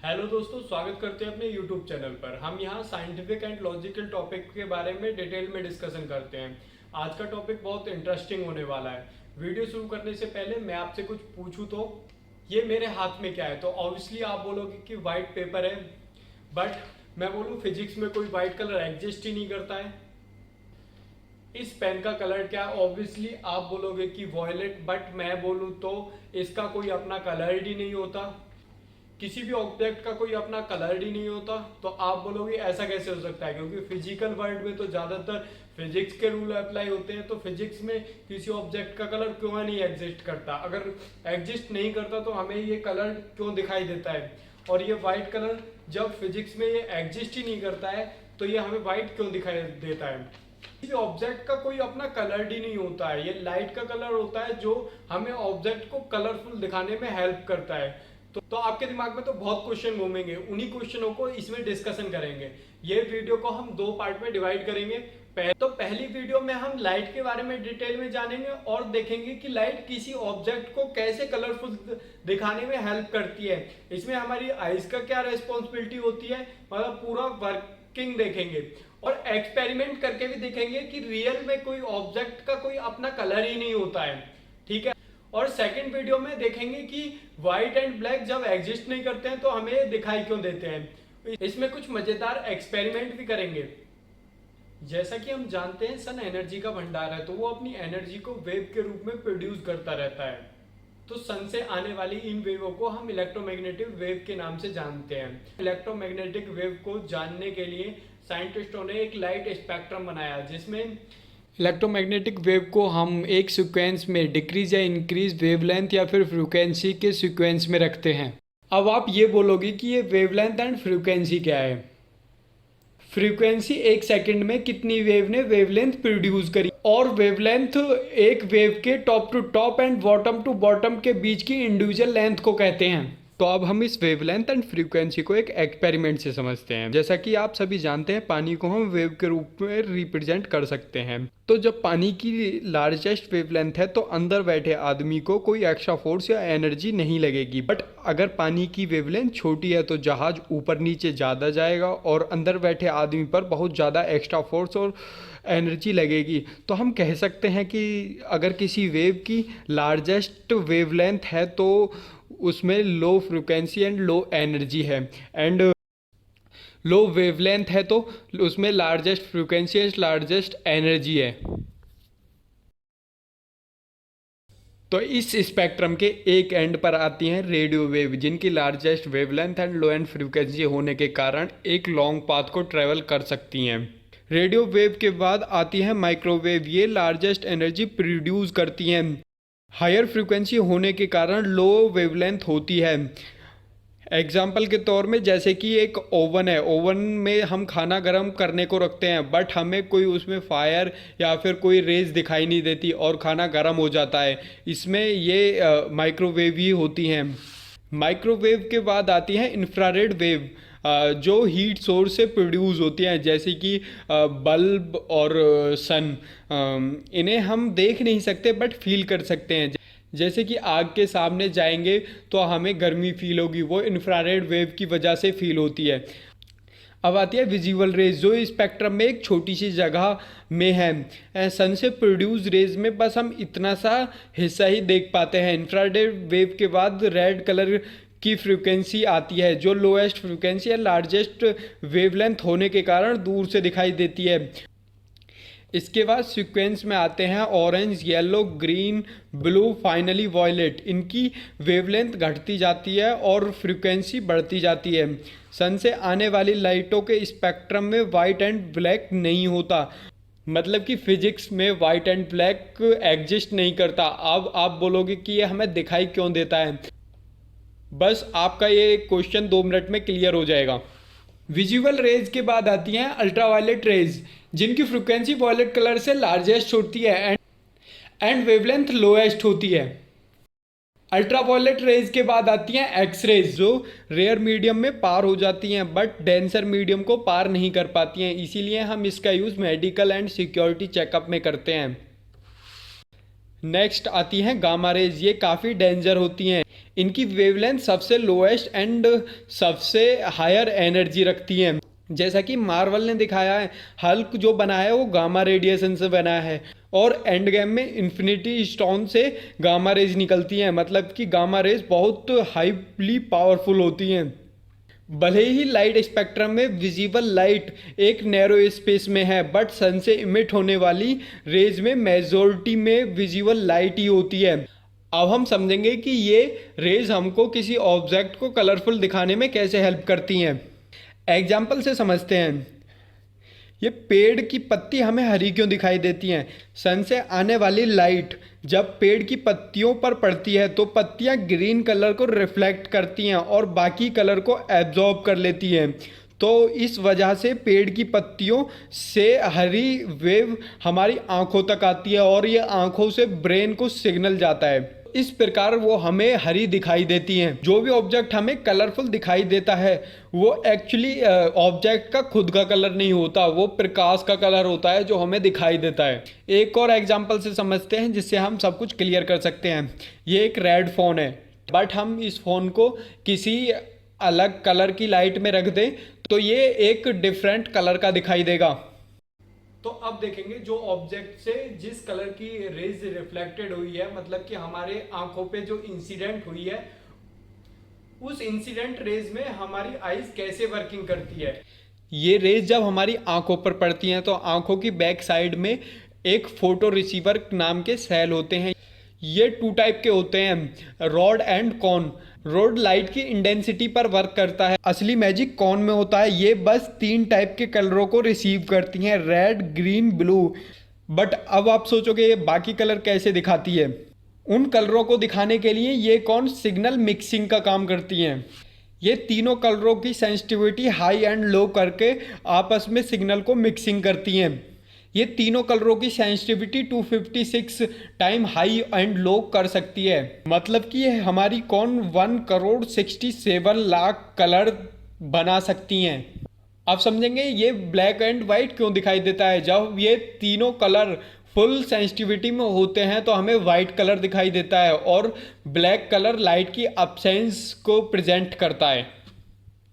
Hello दोस्तों, स्वागत करते हैं अपने यूट्यूब चैनल पर। हम यहाँ साइंटिफिक एंड लॉजिकल टॉपिक के बारे में डिटेल में डिस्कशन करते हैं। आज का टॉपिक बहुत इंटरेस्टिंग होने वाला है। वीडियो शुरू करने से पहले मैं आपसे कुछ पूछूं तो ये मेरे हाथ में क्या है, तो ऑब्वियसली आप बोलोगे कि वाइट पेपर है, बट मैं बोलूँ फिजिक्स में कोई वाइट कलर एग्जिस्ट ही नहीं करता है। इस पेन का कलर क्या है, ऑब्वियसली आप बोलोगे कि वॉयलेट, बट मैं बोलूँ तो इसका कोई अपना कलर ही नहीं होता। किसी भी ऑब्जेक्ट का कोई अपना कलर ही नहीं होता। तो आप बोलोगे ऐसा कैसे हो सकता है, क्योंकि फिजिकल वर्ल्ड में तो ज़्यादातर फिजिक्स के रूल अप्लाई होते हैं। तो फिजिक्स में किसी ऑब्जेक्ट का कलर क्यों नहीं एग्जिस्ट करता? अगर एग्जिस्ट नहीं करता तो हमें ये कलर क्यों दिखाई देता है? और ये वाइट कलर जब फिजिक्स में ये एग्जिस्ट ही नहीं करता है तो ये हमें वाइट क्यों दिखाई देता है? किसी ऑब्जेक्ट का कोई अपना कलर ही नहीं होता है। ये लाइट का कलर होता है जो हमें ऑब्जेक्ट को कलरफुल दिखाने में हेल्प करता है। तो आपके दिमाग में तो बहुत क्वेश्चन घूमेंगे, उन्हीं क्वेश्चनों को इसमें डिस्कशन करेंगे। ये वीडियो को हम दो पार्ट में डिवाइड करेंगे। तो पहली वीडियो में हम लाइट के बारे में डिटेल में जानेंगे और देखेंगे कि लाइट किसी ऑब्जेक्ट को कैसे कलरफुल दिखाने में हेल्प करती है। इसमें हमारी आइज का क्या रेस्पॉन्सिबिलिटी होती है, मतलब पूरा वर्किंग देखेंगे और एक्सपेरिमेंट करके भी देखेंगे कि रियल में कोई ऑब्जेक्ट का कोई अपना कलर ही नहीं होता है। ठीक है। और सेकंड वीडियो में देखेंगे कि व्हाइट एंड ब्लैक जब एग्जिस्ट नहीं करते हैं तो हमें दिखाई क्यों देते हैं। इसमें कुछ मजेदार एक्सपेरिमेंट भी करेंगे। जैसा कि हम जानते हैं सन एनर्जी का भंडार है, तो वो अपनी एनर्जी को वेव के रूप में प्रोड्यूस करता रहता है। तो सन से आने वाली इन वेवों को हम इलेक्ट्रोमैग्नेटिक वेव के नाम से जानते हैं। इलेक्ट्रोमैग्नेटिक वेव को जानने के लिए साइंटिस्टों ने एक लाइट स्पेक्ट्रम बनाया, जिसमें इलेक्ट्रोमैग्नेटिक वेव को हम एक सीक्वेंस में डिक्रीज या इंक्रीज वेवलेंथ या फिर फ्रीक्वेंसी के सीक्वेंस में रखते हैं। अब आप ये बोलोगे कि ये वेवलेंथ एंड फ्रीक्वेंसी क्या है। फ्रीक्वेंसी एक सेकंड में कितनी वेव ने वेवलेंथ प्रोड्यूस करी, और वेवलेंथ एक वेव के top to top and bottom to bottom के बीच की इंडिविजुअल लेंथ को कहते हैं। तो अब हम इस वेवलेंथ एंड फ्रीक्वेंसी को एक एक्सपेरिमेंट से समझते हैं। जैसा कि आप सभी जानते हैं, पानी को हम वेव के रूप में रिप्रेजेंट कर सकते हैं। तो जब पानी की लार्जेस्ट वेवलेंथ है तो अंदर बैठे आदमी को कोई एक्स्ट्रा फोर्स या एनर्जी नहीं लगेगी। बट अगर पानी की वेवलेंथ छोटी है तो जहाज ऊपर नीचे ज़्यादा जाएगा और अंदर बैठे आदमी पर बहुत ज़्यादा एक्स्ट्रा फोर्स और एनर्जी लगेगी। तो हम कह सकते हैं कि अगर किसी वेव की लार्जेस्ट वेवलेंथ है तो उसमें low frequency and low energy है, एंड लो वेवलेंथ है तो उसमें largest frequency and largest energy है। तो इस स्पेक्ट्रम के एक एंड पर आती हैं रेडियो वेव, जिनकी largest wavelength and low and frequency होने के कारण एक लॉन्ग पाथ को ट्रेवल कर सकती हैं। रेडियो वेव के बाद आती है माइक्रोवेव। ये लार्जेस्ट एनर्जी प्रोड्यूस करती हैं। हायर फ्रिक्वेंसी होने के कारण लो वेवलेंथ होती है। एग्जाम्पल के तौर में जैसे कि एक ओवन है, ओवन में हम खाना गर्म करने को रखते हैं, बट हमें कोई उसमें फायर या फिर कोई रेज दिखाई नहीं देती और खाना गर्म हो जाता है। इसमें ये माइक्रोवेव ही होती हैं। माइक्रोवेव के बाद आती है इंफ्रारेड वेव, जो हीट सोर्स से प्रोड्यूस होती हैं, जैसे कि बल्ब और सन। इन्हें हम देख नहीं सकते बट फील कर सकते हैं। जैसे कि आग के सामने जाएंगे तो हमें गर्मी फील होगी, वो इंफ्रारेड वेव की वजह से फील होती है। अब आती है विजिबल रेज, जो स्पेक्ट्रम में एक छोटी सी जगह में है। सन से प्रोड्यूस रेज में बस हम इतना सा हिस्सा ही देख पाते हैं। इंफ्रारेड वेव के बाद रेड कलर की फ्रीक्वेंसी आती है, जो लोएस्ट फ्रीक्वेंसी या लार्जेस्ट वेवलेंथ होने के कारण दूर से दिखाई देती है। इसके बाद सीक्वेंस में आते हैं orange, yellow, green, blue, finally violet. इनकी वेवलेंथ घटती जाती है और फ्रीक्वेंसी बढ़ती जाती है। सन से आने वाली लाइटों के स्पेक्ट्रम में वाइट एंड ब्लैक नहीं होता, मतलब कि फिजिक्स में वाइट एंड ब्लैक एग्जिस्ट नहीं करता। अब आप बोलोगे कि ये हमें दिखाई क्यों देता है। बस आपका ये क्वेश्चन 2 मिनट में क्लियर हो जाएगा। विजुअल रेज के बाद आती हैं अल्ट्रावायलेट रेज, जिनकी फ्रिक्वेंसी वॉयलेट कलर से लार्जेस्ट होती है एंड वेवलेंथ लोएस्ट होती है। अल्ट्रावायलेट रेज के बाद आती हैं एक्स रेज, जो रेयर मीडियम में पार हो जाती हैं बट डेंसर मीडियम को पार नहीं कर पाती हैं। इसीलिए हम इसका use medical and security checkup में करते हैं। नेक्स्ट आती हैं गामा रेज। ये काफ़ी डेंजर होती हैं। इनकी वेवलेंथ सबसे लोएस्ट एंड सबसे हायर एनर्जी रखती हैं। जैसा कि मार्वल ने दिखाया है, हल्क जो बना है वो गामा रेडिएशन से बना है और एंड गेम में इन्फिनिटी स्टोन से गामा रेज निकलती हैं, मतलब कि गामा रेज बहुत हाईली पावरफुल होती हैं। भले ही लाइट स्पेक्ट्रम में विजिबल लाइट एक नैरो स्पेस में है, बट सन से इमिट होने वाली रेज में मेजॉरिटी में विजिबल लाइट ही होती है। अब हम समझेंगे कि ये रेज हमको किसी ऑब्जेक्ट को कलरफुल दिखाने में कैसे हेल्प करती हैं। एग्जाम्पल से समझते हैं। ये पेड़ की पत्ती हमें हरी क्यों दिखाई देती हैं? सन से आने वाली लाइट जब पेड़ की पत्तियों पर पड़ती है तो पत्तियां ग्रीन कलर को रिफ्लेक्ट करती हैं और बाकी कलर को एब्जॉर्ब कर लेती हैं। तो इस वजह से पेड़ की पत्तियों से हरी वेव हमारी आंखों तक आती है और ये आंखों से ब्रेन को सिग्नल जाता है। इस प्रकार वो हमें हरी दिखाई देती हैं। जो भी ऑब्जेक्ट हमें कलरफुल दिखाई देता है वो एक्चुअली ऑब्जेक्ट का खुद का कलर नहीं होता, वो प्रकाश का कलर होता है जो हमें दिखाई देता है। एक और एग्जांपल से समझते हैं जिससे हम सब कुछ क्लियर कर सकते हैं। ये एक रेड फ़ोन है, बट हम इस फ़ोन को किसी अलग कलर की लाइट में रख दें तो ये एक डिफरेंट कलर का दिखाई देगा। तो अब देखेंगे जो ऑब्जेक्ट से जिस कलर की रेज रिफ्लेक्टेड हुई है, मतलब कि हमारे आंखों पे जो इंसिडेंट हुई है, उस इंसिडेंट रेज में हमारी आईज कैसे वर्किंग करती है। ये रेज जब हमारी आंखों पर पड़ती हैं तो आंखों की बैक साइड में एक फोटो रिसीवर नाम के सेल होते हैं। ये 2 टाइप के होते हैं, rod and cone. Rod light की इंटेंसिटी पर वर्क करता है, असली मैजिक कॉन में होता है। ये बस 3 टाइप के कलरों को रिसीव करती हैं, रेड, ग्रीन, ब्लू। बट अब आप सोचोगे ये बाकी कलर कैसे दिखाती है? उन कलरों को दिखाने के लिए ये कॉन सिग्नल मिक्सिंग का काम करती हैं। ये तीनों कलरों की सेंसिटिविटी हाई एंड लो करके आपस में सिग्नल को मिक्सिंग करती हैं। ये तीनों कलरों की sensitivity 256 time high and low कर सकती है, मतलब कि ये हमारी कौन 1,67,00,000 कलर बना सकती हैं। अब समझेंगे ये ब्लैक एंड वाइट क्यों दिखाई देता है। जब ये तीनों कलर फुल सेंसिटिविटी में होते हैं तो हमें वाइट कलर दिखाई देता है और ब्लैक कलर लाइट की अब्सेंस को प्रेजेंट करता है।